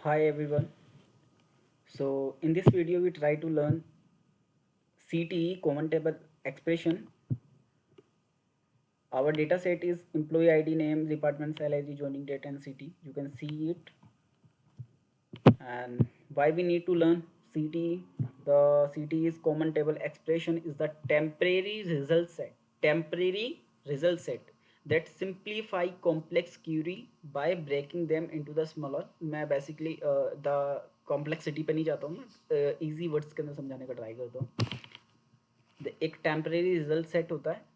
Hi everyone. So in this video we try to learn CTE common table expression. Our data set is employee ID, name, department, salary, joining date and city. You can see it. And why we need to learn CTE? The CTE is common table expression is the temporary result set. Temporary result set that simplify complex query by breaking them into the smaller. मैं basically the complexity पे नहीं जाता हूँ मैं easy words के अंदर समझाने का ट्राई करता हूँ. एक टेम्परेरी रिजल्ट सेट होता है.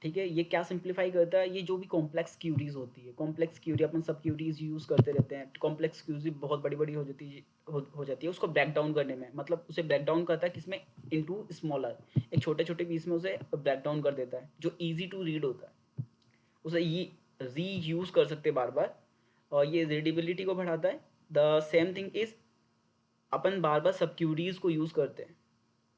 ठीक है, ये क्या सिंप्लीफाई करता है, ये जो भी कॉम्प्लेक्स क्यूरीज होती है, कॉम्प्लेक्स क्यूरी अपन सब क्यूरीज यूज़ करते रहते हैं. कॉम्प्लेक्स क्यूरी बहुत बड़ी बड़ी हो जाती है उसको ब्रेक डाउन करने में. मतलब उसे ब्रेक डाउन करता है किसमें, इनटू स्मॉलर. एक छोटे छोटे पीस में उसे ब्रेक डाउन कर देता है जो इजी टू रीड होता है. उसे ये री यूज़ कर सकते हैं बार बार और ये रीडेबिलिटी को बढ़ाता है. द सेम थिंग इज अपन बार बार सब क्यूरीज को यूज़ करते हैं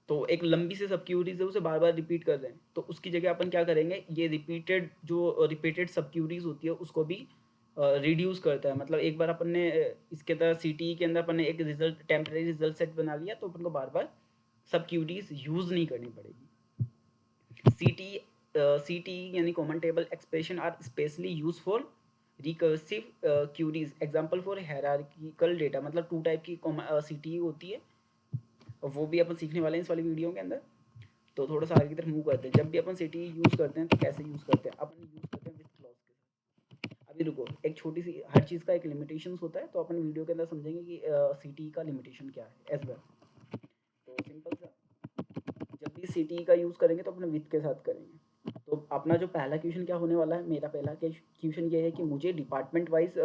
तो एक लंबी से सब क्यूरीज है उसे बार बार रिपीट कर रहे हैं तो उसकी जगह अपन क्या करेंगे, ये रिपीटेड सब क्यूरीज होती है उसको भी रिड्यूस करता है. मतलब एक बार अपन ने इसके अंदर सीटी के अंदर अपन ने एक रिजल्ट टेम्परेरी रिजल्ट सेट बना लिया तो अपन को बार बार सब क्यूरीज यूज नहीं करनी पड़ेगी. सीटी सीटी यानी common table expression are specially use for recursive queries. Example for hierarchical data. मतलब टू टाइप की सीटी होती है और वो भी अपन सीखने वाले हैं इस वाली वीडियो के अंदर. तो थोड़ा सा आगे की तरफ मूव करते हैं. जब भी अपन सिटी यूज़ करते हैं तो कैसे यूज़ करते हैं, अपन यूज़ करते हैं विथ क्लॉज के साथ. अभी रुको, एक छोटी सी हर चीज़ का एक लिमिटेशंस होता है तो अपन वीडियो के अंदर समझेंगे कि सिटी का लिमिटेशन क्या है एज वेल. तो सिंपल सा, जब भी सिटी का यूज़ करेंगे तो अपने विथ के साथ करेंगे. तो अपना जो पहला क्वेश्चन क्या होने वाला है, मेरा पहला क्वेश्चन ये है कि मुझे डिपार्टमेंट वाइज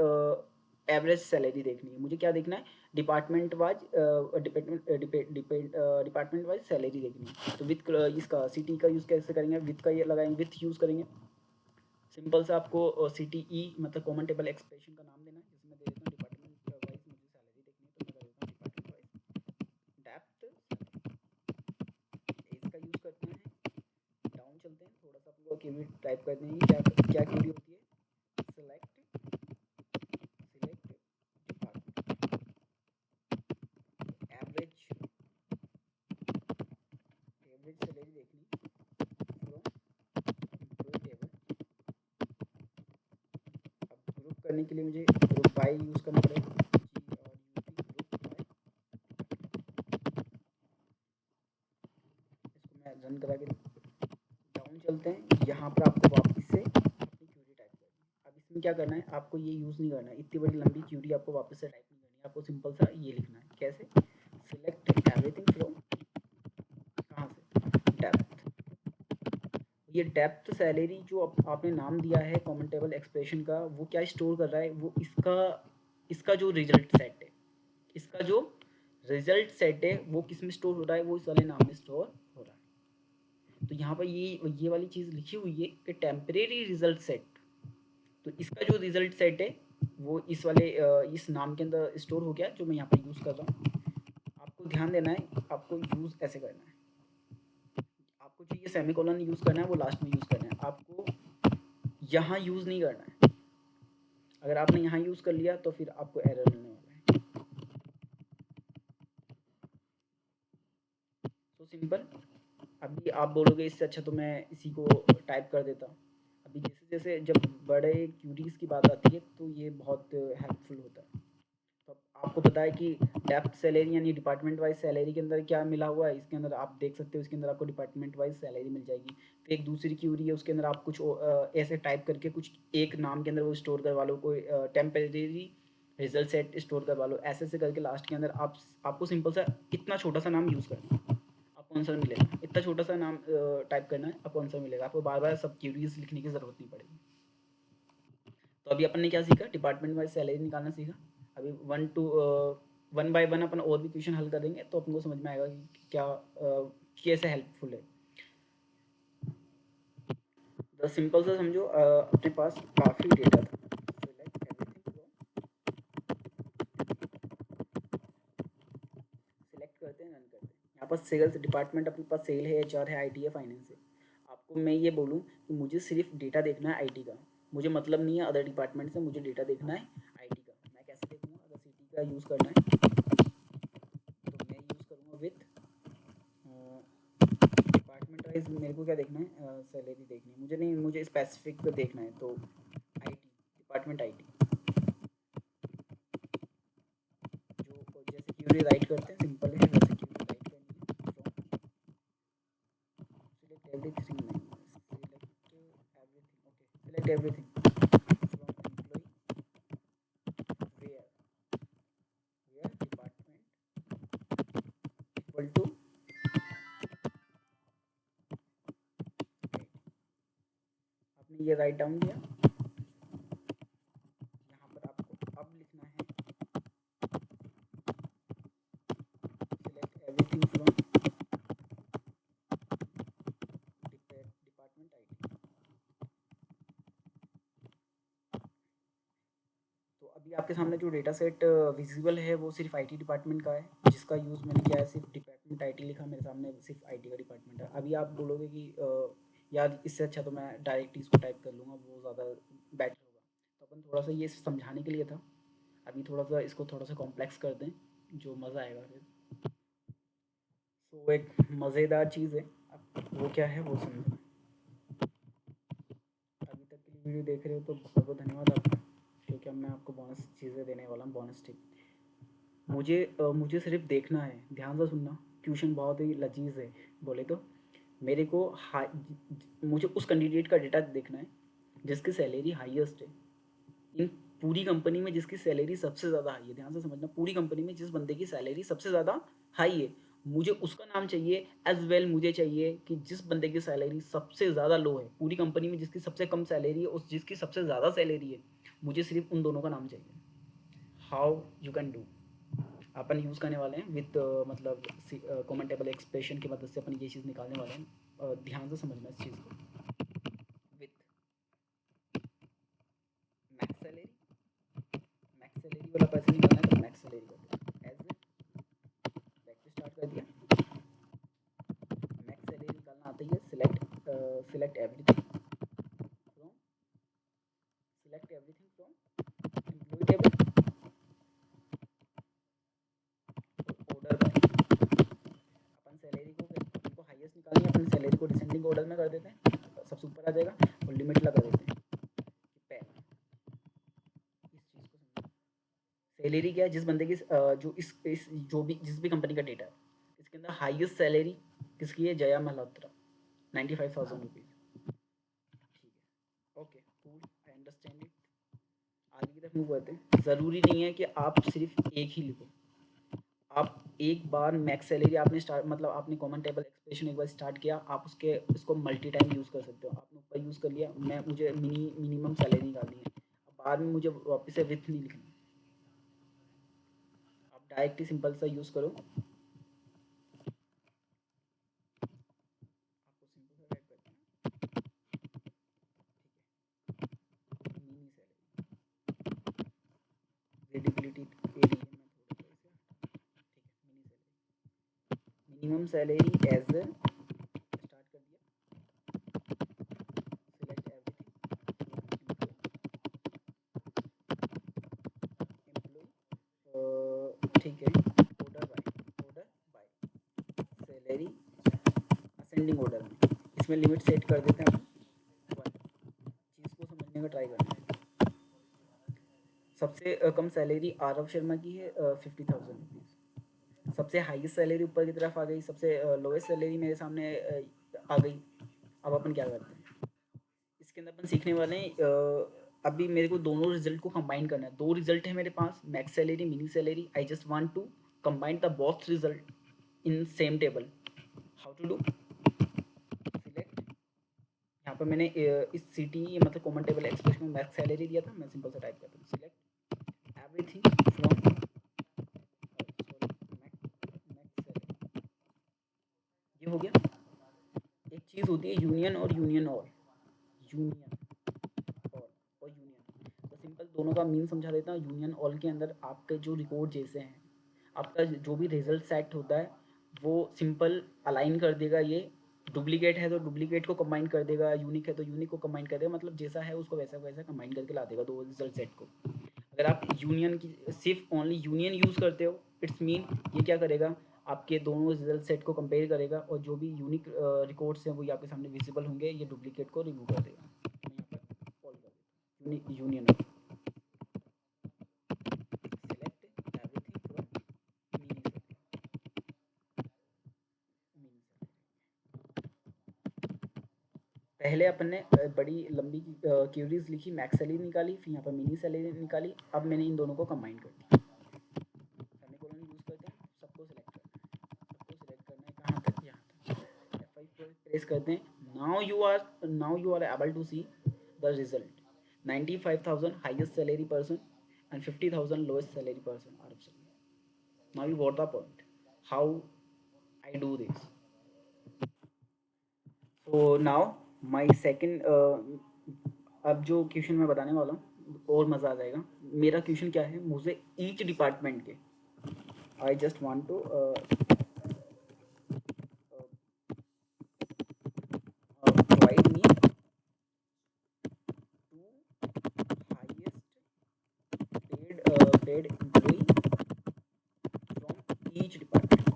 एवरेज सैलरी देखनी है. मुझे क्या देखना है, डिपार्टमेंट वाइज सैलरी देखनी है. तो विथ इसका सिटी का यूज़ कैसे करेंगे, विथ का ये लगाएंगे, विथ यूज़ करेंगे. सिंपल सा आपको सिटी ई मतलब कॉमन टेबल एक्सप्रेशन का नाम देना है. जिसमें दे देता हूँ डिपार्टमेंट वाइज मुझे सैलरी देखनी है तो मैं कर देता हूँ डिपार्टमेंट वाइज डेप्थ. इसका यूज़ करते हैं. डाउन चलते हैं थोड़ा सा, आपको क्यूरी टाइप करते हैं. क्या क्या क्यूरी होती है, select select department. Average average salary देखनी फ्रॉम एम्प्लॉय टेबल. अब ग्रुप करने के लिए मुझे ग्रुप बाय यूज़ करना पड़ेगा. जी और यूपी ग्रुप बाय. इसको मैं रन करा के डाउन चलते हैं. यहाँ पर आपको वापस से अपनी क्यूरी टाइप करनी है. अब इसमें क्या करना है, आपको ये यूज़ नहीं करना है, इतनी बड़ी लंबी क्यूरी आपको वापस से टाइप नहीं करनी है. आपको सिंपल सा ये लिखना है. कैसे, सिलेक्ट एवरीथिंग फ्रॉम कहाँ से, डेप्थ. ये डेप्थ सैलरी जो आपने नाम दिया है कॉमन टेबल एक्सप्रेशन का, वो क्या स्टोर कर रहा है, वो इसका इसका जो रिजल्ट सेट है, इसका जो रिजल्ट सेट है वो किस में स्टोर हो रहा है, वो इस वाले नाम में स्टोर हो रहा है. तो यहाँ पर ये वाली चीज़ लिखी हुई है कि टेम्परेरी रिजल्ट सेट. तो इसका जो रिजल्ट सेट है वो इस वाले इस नाम के अंदर स्टोर हो गया जो मैं यहाँ पर यूज़ कर रहा हूँ. आपको ध्यान देना है, आपको यूज़ ऐसे करना है. आपको जो ये सेमीकोलन यूज़ करना है वो लास्ट में यूज़ करना है. आपको यहाँ यूज़ नहीं करना है. अगर आपने यहाँ यूज़ कर लिया तो फिर आपको एरर मिलने वाला है. So simple. अभी आप बोलोगे इससे अच्छा तो मैं इसी को टाइप कर देता. अभी जैसे जैसे जब बड़े क्यूरीज की बात आती है तो ये बहुत हेल्पफुल होता है. तो आपको पता है कि डेप्थ सैलरी यानी डिपार्टमेंट वाइज सैलरी के अंदर क्या मिला हुआ है, इसके अंदर आप देख सकते हो. इसके अंदर आपको डिपार्टमेंट वाइज सैलरी मिल जाएगी. फिर एक दूसरी क्यूरी है उसके अंदर आप कुछ ऐसे टाइप करके कुछ एक नाम के अंदर वो स्टोर करवा लो. कोई टेम्परेरी रिजल्ट सेट स्टोर करवा लो. ऐसे ऐसे करके लास्ट के अंदर आपको सिंपल सा इतना छोटा सा नाम यूज़ करना है. आपको आंसर मिलेगा. इतना छोटा सा नाम टाइप करना है, आपको आंसर मिलेगा. आपको बार बार सब क्यूरीज लिखने की ज़रूरत नहीं पड़ेगी. तो अभी अपन ने क्या सीखा, डिपार्टमेंट वाइज सैलरी निकालना सीखा. अभी वन बाय वन अपन और भी क्वेश्चन हल करेंगे तो अपन को समझ में आएगा कि क्या कैसे हेल्पफुल है. तो सिंपल सा समझो, अपने पास काफ़ी डेटा था. सेलेक्ट एवरीथिंग फ्रॉम, सेलेक्ट करते हैं, रन करते हैं. यहाँ पर सेल्स डिपार्टमेंट अपने पास सेल है, एचआर है, आईटी है, फाइनेंस है. आपको मैं ये बोलूँ कि मुझे सिर्फ डेटा देखना है आईटी का. मुझे मतलब नहीं है अदर डिपार्टमेंट से, मुझे डेटा देखना है आईटी का. मैं कैसे देखूँगा, क्या यूज़ करना है, तो मैं यूज़ करूँगा विथ डिपार्टमेंट वाइज। मेरे को क्या देखना है, सैलरी देखनी है मुझे, नहीं मुझे स्पेसिफिक देखना है, तो आईटी, डिपार्टमेंट आईटी। जो जैसे क्यूरी राइट करते हैं सिंपल है, वैसे क्यूरी राइट करनी है। फ्रॉम सिलेक्ट एवरीथिंग, नहीं select everything, okay select everything from employee where, where department equal to आपने ये राइट डाउन किया। यहाँ पर आपको अब लिखना है select everything from department IT. तो अभी आपके सामने जो डेटा सेट विजिबल है वो सिर्फ आईटी डिपार्टमेंट का है, जिसका यूज़ मैंने किया है सिर्फ डिपार्टमेंट आईटी लिखा मेरे सामने, सिर्फ आईटी का डिपार्टमेंट है। अभी आप बोलोगे कि यार इससे अच्छा तो मैं डायरेक्ट इसको टाइप कर लूँगा, वो ज़्यादा बेटर होगा। तो अपन थोड़ा सा ये समझाने के लिए था, अभी थोड़ा सा इसको थोड़ा सा कॉम्प्लेक्स कर दें, जो मज़ा आएगा फिर। सो एक मज़ेदार चीज़ है, अब वो क्या है वो समझना। अभी तक के लिए वीडियो देख रहे हो तो बहुत बहुत धन्यवाद आपका, क्योंकि अब मैं आपको बोनस चीज़ें देने वाला हूँ, बोनस टिप। मुझे सिर्फ देखना है, ध्यान से सुनना, क्वेश्चन बहुत ही लजीज है। बोले तो मेरे को मुझे उस कैंडिडेट का डेटा देखना है जिसकी सैलरी हाईएस्ट है इन पूरी कंपनी में, जिसकी सैलरी सबसे ज़्यादा हाई है। ध्यान से समझना, पूरी कंपनी में जिस बंदे की सैलरी सबसे ज़्यादा हाई है, मुझे उसका नाम चाहिए। एज वेल मुझे चाहिए कि जिस बंदे की सैलरी सबसे ज़्यादा लो है पूरी कंपनी में, जिसकी सबसे कम सैलरी है उस जिसकी सबसे ज़्यादा सैलरी है, मुझे सिर्फ उन दोनों का नाम चाहिए। How you can do, upon use करने वाले हैं विथ मतलब कॉमन टेबल एक्सप्रेशन की मदद से अपन ये चीज़ निकालने वाले हैं। ध्यान से समझना इस चीज़ को। With max salary, max salary वाला पैसे निकालना है तो मैक्स सैलरी कर दिया, एज बैक से स्टार्ट कर दिया। मैक्स सैलरी निकालना आता ही है, select everything from, select everything from employ table और ऑर्डर बाय। अपन सैलरी को, अपन को हाईएस्ट निकालनी है, अपन सैलरी को डिसेंडिंग ऑर्डर में कर देते हैं, सबसे ऊपर आ जाएगा, और लिमिट लगा देते हैं कि पहला। इस चीज़ को समझना, सैलरी क्या है, जिस बंदे की जो इस जो भी जिस भी कंपनी का डेटा है, इसके अंदर हाईएस्ट सैलरी किसकी है, जया मल्होत्रा, 95,000 रुपीज़। ठीक है, okay cool, I understand it. आगे की तरफ मूव करते हैं। ज़रूरी नहीं है कि आप सिर्फ एक ही लिखो, आप एक बार मैक्स सैलरी आपने स्टार्ट, मतलब आपने कॉमन टेबल एक्सप्रेशन एक बार स्टार्ट किया, आप उसके इसको मल्टी टाइम यूज़ कर सकते हो। आपने ऊपर यूज़ कर लिया, मुझे मिनिमम सैलरी निकालनी है, अब बाद में मुझे वापस से विथ नहीं लिखना, आप डायरेक्ट ही सिंपल सा यूज़ करो। आपको सिंपल सा टाइप करते हैं, मिनी सैलरी, रीडेबिलिटी के लिए मैं थोड़ा सा इसे हटा, ठीक है, mini salary, minimum salary as start कर दिया, सिलेक्ट एवरीथिंग, एम्प्लॉय, ठीक है, order by salary ascending order में, इसमें लिमिट सेट कर देते हैं अपन 1। चीज़ को समझने का ट्राई करना है। सबसे कम सैलरी आरव शर्मा की है 50,000 रुपीज़। सबसे हाईएस्ट सैलरी ऊपर की तरफ आ गई, सबसे लोएस्ट सैलरी मेरे सामने आ गई। अब अपन क्या करते हैं, इसके अंदर अपन सीखने वाले हैं। अभी मेरे को दोनों रिजल्ट को कंबाइन करना है, दो रिजल्ट है मेरे पास, max salary, mini salary. I just want to combine the both result in same table. How to do, select, यहाँ पर मैंने इस सी टी मतलब कॉमन टेबल एक्सप्रेशन में मैक्स सैलरी दिया था, मैं सिंपल सा टाइप करता हूँ, select everything from sorry max salary. ये हो गया। एक चीज़ होती है यूनियन और यूनियन और, यूनियन और यूनियन, तो सिंपल दोनों का मीन समझा देता हूँ। यूनियन ऑल के अंदर आपके जो रिकॉर्ड जैसे हैं, आपका जो भी रिजल्ट सेट होता है वो सिंपल अलाइन कर देगा। ये डुप्लीकेट है तो डुप्लीकेट को कंबाइन कर देगा, यूनिक है तो यूनिक को कंबाइन कर देगा, मतलब जैसा है उसको वैसा वैसा कंबाइन करके ला देगा दो रिजल्ट सेट को। अगर आप यूनियन की सिर्फ ओनली यूनियन यूज़ करते हो, इट्स मीन ये क्या करेगा, आपके दोनों रिजल्ट सेट को कंपेयर करेगा और जो भी यूनिक रिकॉर्ड्स हैं वो ये आपके सामने विजिबल होंगे, ये डुप्लीकेट को रिमूव कर देगा। मैं यहाँ पर कॉल कर देता हूँ union, select everything from mini. पहले अपन ने बड़ी लंबी क्यूरीज लिखी, मैक्स सैलरी निकाली, फिर यहाँ पर मिनी सैलरी निकाली। अब मैंने इन दोनों को कंबाइन कर दिया। सेमीकोलन यूज़ करते हैं, सबको सिलेक्ट करना है, कहाँ तक, यहाँ तक। F5 प्रेस करते हैं। Now you are able to see the result. 95,000 highest salary person and 50,000 lowest salary person are observed. Now you got the point. How I do this. So now my second अब जो question मैं बताने वाला हूँ और मज़ा आ जाएगा। मेरा क्वेश्चन क्या है, मुझे ईच डिपार्टमेंट के I just want to provide me two highest paid employee from each department.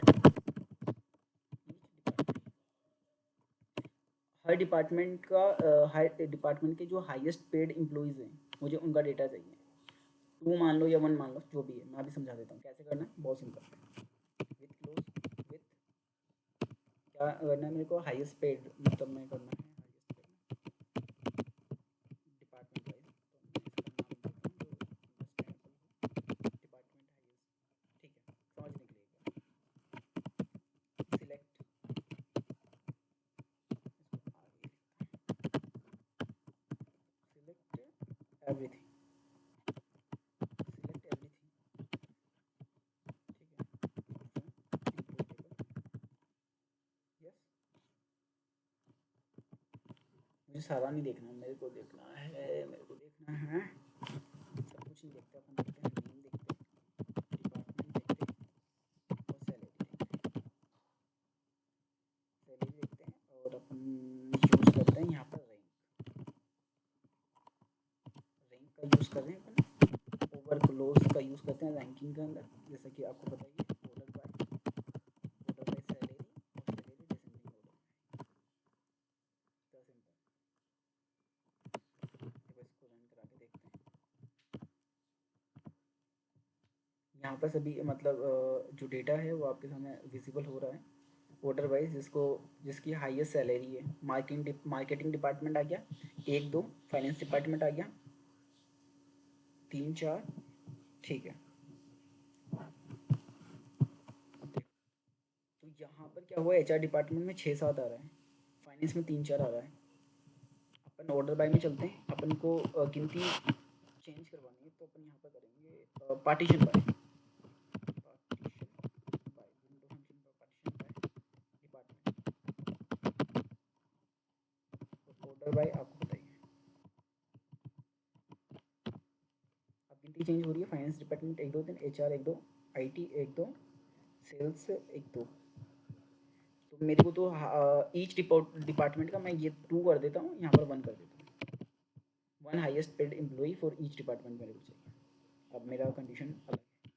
हर डिपार्टमेंट का हर डिपार्टमेंट के जो हाईएस्ट पेड एम्प्लॉइज़ हैं, मुझे उनका डेटा चाहिए। 2 मान लो या 1 मान लो, जो भी है। मैं अभी समझा देता हूँ कैसे करना है, बहुत सिंपल। विथ क्लोज विथ क्या करना है मेरे को, हाईएस्ट पेड, मतलब मैं करना है हाईएस्ट पेड डिपार्टमेंट वाइज। तो मैं इसका नाम देता हूँ डिपार्टमेंट हाईएस्ट, ठीक है, समझने के लिए। Select select everything, select everything, ठीक है, यस। मुझे सारा नहीं देखना, मेरे को देखना है, मेरे को देखना है, सब कुछ नहीं देखते अपन, देखते हैं नेम, देखते हैं डिपार्टमेंट, देखते हैं और सैलरी देखते हैं और अपन यूज़ करते हैं यहाँ पर रैंक। रैंक का यूज़ कर रहे हैं अपन, ओवर क्लोज का यूज़ करते हैं रैंकिंग के अंदर, जैसा कि आपको बताइए ऑर्डर बाय सैलरी और सैलरी डिसेंडिंग ऑर्डर। इतना सिंपल। अब इसको रन करा के देखते हैं। यहाँ पर सभी मतलब जो डेटा है वो आपके सामने विजिबल हो रहा है ऑर्डर वाइज, जिसकी हाईएस्ट सैलरी है। मार्केटिंग डिपार्टमेंट आ गया 1 2, फाइनेंस डिपार्टमेंट आ गया 3 4, ठीक है। तो यहाँ पर क्या हुआ, एचआर डिपार्टमेंट में 6 7 आ रहा है, फाइनेंस में 3 4 आ रहा है। अपन ऑर्डर बाय में चलते हैं, अपन को गिनती चेंज करवानी है, तो अपन यहाँ पर करेंगे पार्टीशन बाय, विंडो फंक्शन पर partition by department. Order by आपको बताइए, अब गिनती चेंज हो रही है। Finance department 1 2 3, HR 1 2, IT 1 2, sales 1 2। तो मेरे को तो ईच डिपार्टमेंट का मैं ये 2 कर देता हूँ, यहाँ पर 1 कर देता हूँ। 1 highest paid employee for each department मेरे को चाहिए। अब मेरा कंडीशन अलग है।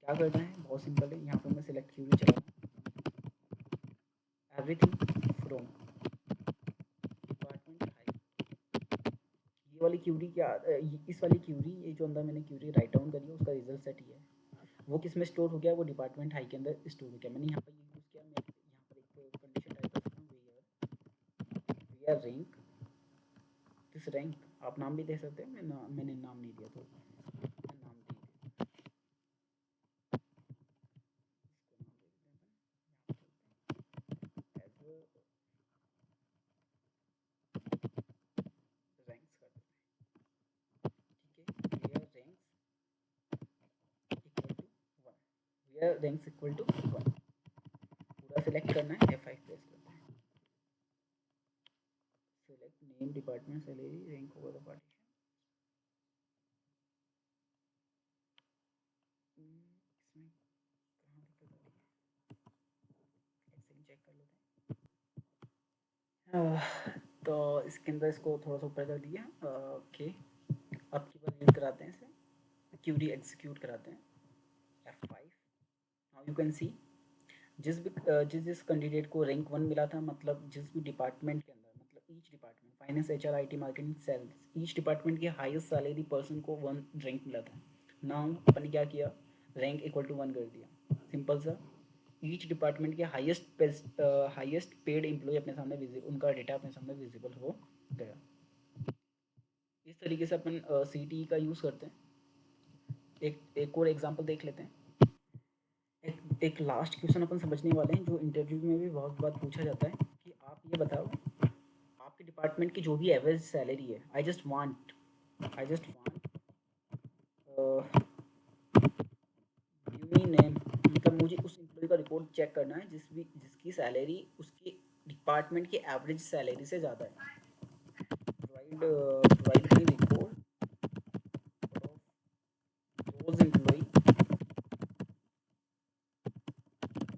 क्या करना है, बहुत सिंपल है। यहाँ पर मैं सिलेक्ट क्यूरी चला रहा हूँ, एवरीथिंग फ्रॉम डिपार्टमेंट हाई। ये वाली क्यूरी क्या, इस वाली क्यूरी, ये जो अंदर मैंने क्यूरी राइट डाउन करी है उसका रिजल्ट सेट ही है। वो किस में स्टोर हो गया, वो डिपार्टमेंट हाई के अंदर स्टोर हो गया। मैंने यहाँ पर ये यूज़ किया, मैं यहाँ पर एक कंडीशन टाइप कर सकता हूँ, we are rank, this rank. आप नाम भी दे सकते हैं, मैंने नाम नहीं दिया, तो मैं नाम दे देता हूँ, इसको नाम दे देते हैं एज रैंक्स कर देते हैं, ठीक है। वेयर रैंक्स इक्वल टू 1, पूरा सिलेक्ट करना है, F5 प्रेस करना है। Select name department salary rank over the partition. इसमें कहाँ दिक्कत आ रही है, एक सेकंड चेक कर लेते हैं। तो इसके अंदर इसको थोड़ा सा ऊपर कर दिया, ओके। अब की बार रीड कराते हैं इसे। क्यूरी एग्जीक्यूट कराते हैं F5। Now you can see जिस कैंडिडेट को रैंक 1 मिला था, मतलब जिस भी डिपार्टमेंट के अंदर, मतलब each department finance HR IT marketing sales, each department के हाईएस्ट सैलरी पर्सन को 1 रैंक मिला था। नाउ अपन ने क्या किया, रैंक इक्वल टू 1 कर दिया, सिंपल सा। ईच डिपार्टमेंट के हाईएस्ट पेड एम्प्लॉय अपने सामने विजिबल, उनका डेटा अपने सामने विजिबल हो गया। इस तरीके से अपन CTE का यूज़ करते हैं। एक और एग्जांपल देख लेते हैं। एक लास्ट क्वेश्चन अपन समझने वाले हैं, जो इंटरव्यू में भी बहुत बार पूछा जाता है कि आप ये बताओ, आपके डिपार्टमेंट की जो भी एवरेज सैलरी है, आई just want give me name, मतलब मुझे उस एम्प्लॉय का रिकॉर्ड चेक करना है जिसकी सैलरी उसके डिपार्टमेंट की एवरेज सैलरी से ज़्यादा है। Provide me record of those employee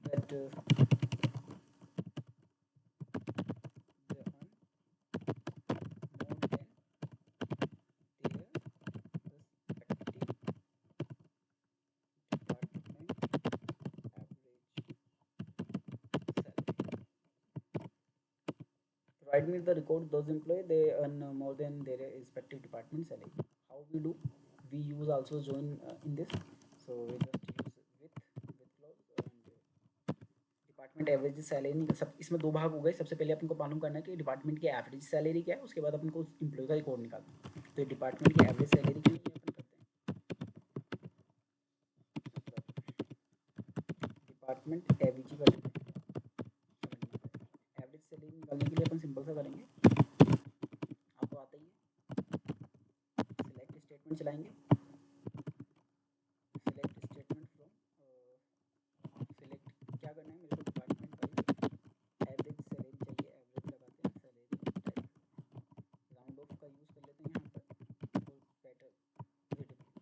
that they earn more than their respective department average salary. Provide me the record those employee they earn more than their respective department salary. How we do? We use also join in this. So we just use with clause and department average salary. सब इसमें दो भाग हो गए। सबसे पहले अपन को मालूम करना है कि डिपार्टमेंट की एवरेज सैलरी क्या है, उसके बाद अपन को उस एम्प्लॉय का रिकॉर्ड निकालना है। तो डिपार्टमेंट की एवरेज सैलरी के लिए अपन करते हैं डिपार्टमेंट एवरेज कर लेते हैं। एवरेज सैलरी निकालने के लिए अपन सिंपल सा करेंगे, आपको आता ही है, सिलेक्ट स्टेटमेंट चलाएंगे। सिलेक्ट स्टेटमेंट फ्रॉम सिलेक्ट क्या करना है, मेरे को डिपार्टमेंट वाइज एवरेज सैलरी चाहिए। एवरेज लगाते हैं, सैलरी टाइप राउंड ऑफ का यूज़ कर लेते हैं यहाँ पर फॉर बेटर विजिबिलिटी।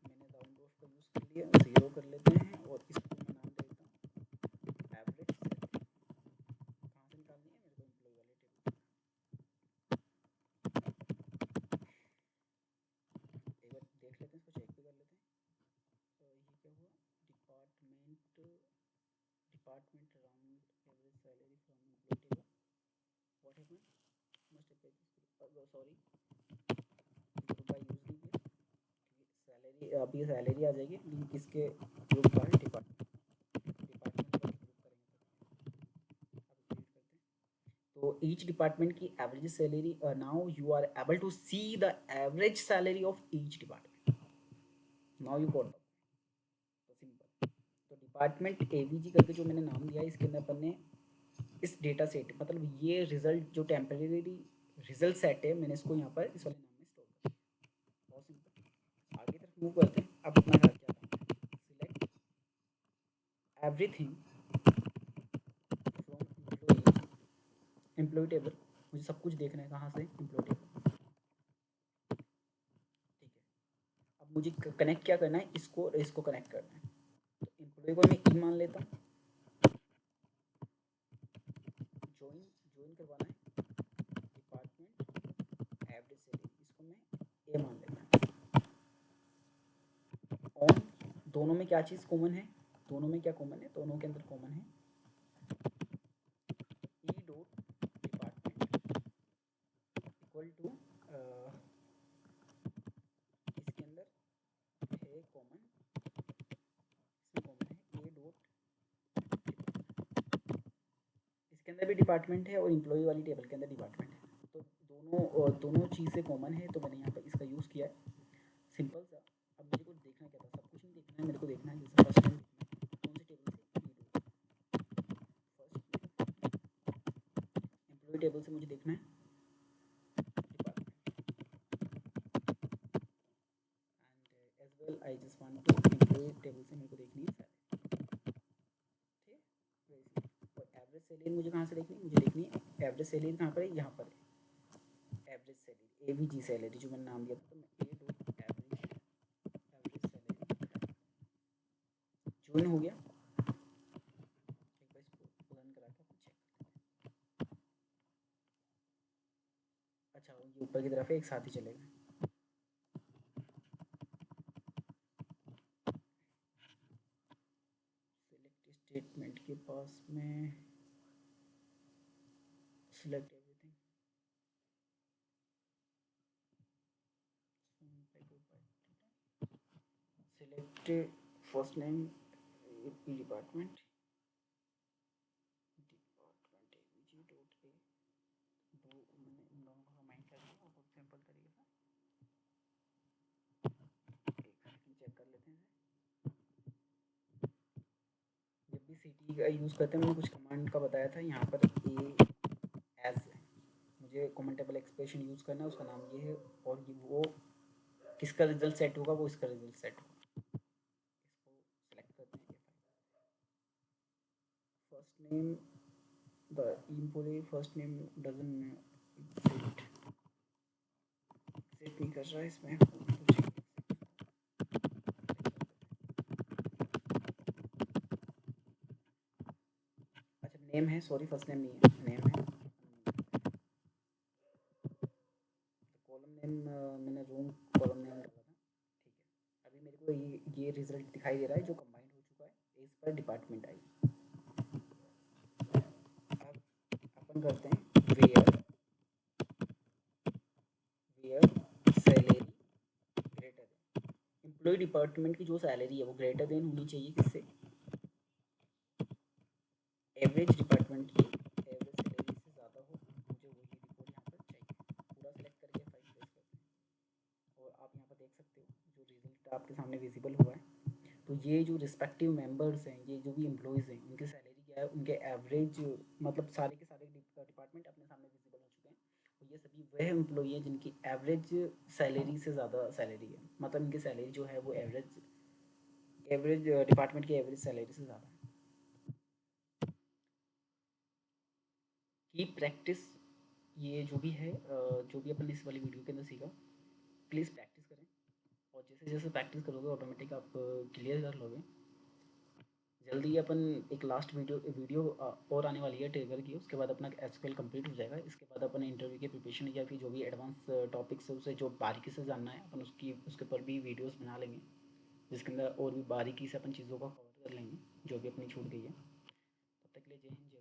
मैंने राउंड ऑफ का यूज़ कर लिया, 0 कर लेते हैं और इसको मैं नाम दे देता हूँ एवरेज सैलरी। कहाँ से निकालनी है, मेरे को एम्प्लॉय वाले टेबल से। एक बार देख लेते हैं, इसको चेक भी कर लेते हैं। तो ये क्या हुआ, department round average salary from employ table. What happened, must have page, sorry group by use नहीं किया। सैलरी, अब ये सैलरी आ जाएगी लेकिन किसके group by department wise group करेंगे। अब क्रिएट करते हैं। तो ईच डिपार्टमेंट की average salary, now you are able to see the average salary of each department. Now you got, तो सिंपल। तो डिपार्टमेंट एवीजी करके जो मैंने नाम दिया है, इसके अंदर अपन ने इस डेटा सेट, मतलब ये रिजल्ट जो टेम्परेरी रिजल्ट सेट है, मैंने इसको यहाँ पर इस वाले नाम में स्टोर कर दिया। बहुत सिंपल। आगे तरफ मूव करते हैं। अब अपना क्या काम है, select everything from employ table. मुझे सब कुछ देखना है, कहाँ से, एम्प्लॉय टेबल। ठीक है, अब मुझे कनेक्ट क्या करना है, इसको इसको कनेक्ट करना है। तो एम्प्लॉय को मैं ई मान लेता हूँ, ज्वाइन ज्वाइन करवाना है डिपार्टमेंट एवरेज सैलरी, इसको मैं ए मान लेता हूँ। ऑन, दोनों में क्या चीज़ कॉमन है, दोनों में क्या कॉमन है, दोनों के अंदर कॉमन है E dot department equal to, इसके अंदर है कॉमन, इसमें कॉमन है ए डॉट, इसके अंदर भी डिपार्टमेंट है और एम्प्लॉय वाली टेबल के अंदर डिपार्टमेंट है। तो दोनों चीज़ें कॉमन है, तो मैंने यहाँ पर इसका यूज़ किया है, सिंपल सा। अब मुझे कुछ देखना क्या था, सब कुछ नहीं देखना है, मेरे को देखना है जैसे फर्स्ट टाइम कौन सी टेबल से, E dot first employee table से मुझे देखना है department, and as well I just want to employee table से मेरे को देखनी है सैलरी। ठीक है, और एवरेज सैलरी मुझे कहाँ से देखनी है, मुझे देखनी है एवरेज सैलरी कहाँ पर है, यहाँ पर है एवरेज सैलरी, एवीजी सैलरी जो मैंने नाम दिया था। तो मैं ए डॉट एवरेज सैलरी ज्वाइन हो गया। एक बार इसको रन करा के चेक करते हैं। अच्छा, ये ऊपर की तरफ है, एक साथ ही चलेगा। स्टेटमेंट के पास में select everything, select first name department, department AVG dot A, दो मैंने इन दोनों को कंबाइन कर दिया और बहुत सिंपल तरीके से एक सेकंड चेक कर लेते हैं। जब भी सिटी का यूज़ करते हैं मैंने कुछ कमांड का बताया था, यहाँ पर ए एज मुझे कॉमन टेबल एक्सप्रेशन यूज़ करना है, उसका नाम ये है, और ये वो किसका रिजल्ट सेट होगा, वो इसका रिजल्ट सेट होगा। इसको सेलेक्ट करते हैं, first name the employee first name doesn't set नहीं कर रहा है इसमें, अच्छा नेम है, सॉरी फर्स्ट नेम नहीं है, नेम है, कॉलम नेम मैंने रूम कॉलम नेम डाला था, ठीक है। अभी मेरे को ये रिजल्ट दिखाई दे रहा है जो कंबाइंड हो चुका है, इस पर डिपार्टमेंट आई। अब अपन करते हैं where, where salary greater than, employee department की जो सैलरी है वो ग्रेटर देन होनी चाहिए किससे, एवरेज डिपार्टमेंट की एवरेज सैलरी से ज़्यादा हो, मुझे वही रिकॉर्ड यहाँ पर चाहिए। पूरा सेलेक्ट करके फाइल प्लेस करते हैं और आप यहाँ पर देख सकते हो जो रिजल्ट आपके सामने विजिबल हुआ है। तो ये जो रिस्पेक्टिव मेंबर्स हैं, ये जो भी एम्प्लॉयज़ हैं, उनकी सैलरी क्या है, उनके एवरेज मतलब सारे के सारे डिपार्टमेंट अपने सामने विजिबल हो चुके हैं। और ये सभी वह एम्प्लॉई हैं जिनकी एवरेज सैलरी से ज़्यादा सैलरी है, मतलब इनकी सैलरी जो है वो एवरेज एवरेज डिपार्टमेंट की एवरेज सैलरी से ज़्यादा है। की प्रैक्टिस, ये जो भी है जो भी अपन इस वाली वीडियो के अंदर सीखा, प्लीज़ प्रैक्टिस करें, और जैसे जैसे प्रैक्टिस करोगे ऑटोमेटिक आप क्लियर कर लोगे। जल्दी ही अपन एक लास्ट वीडियो और आने वाली है टेलर की, उसके बाद अपना एसक्यूएल कंप्लीट हो जाएगा। इसके बाद अपन इंटरव्यू की प्रिपरेशन या फिर जो भी एडवांस टॉपिक्स है उसे जो बारीकी से जानना है अपन उसके ऊपर भी वीडियोस बना लेंगे, जिसके अंदर और भी बारीकी से अपन चीज़ों को कवर कर लेंगे जो भी अपनी छूट गई है। तब तक के लिए जय हिंद।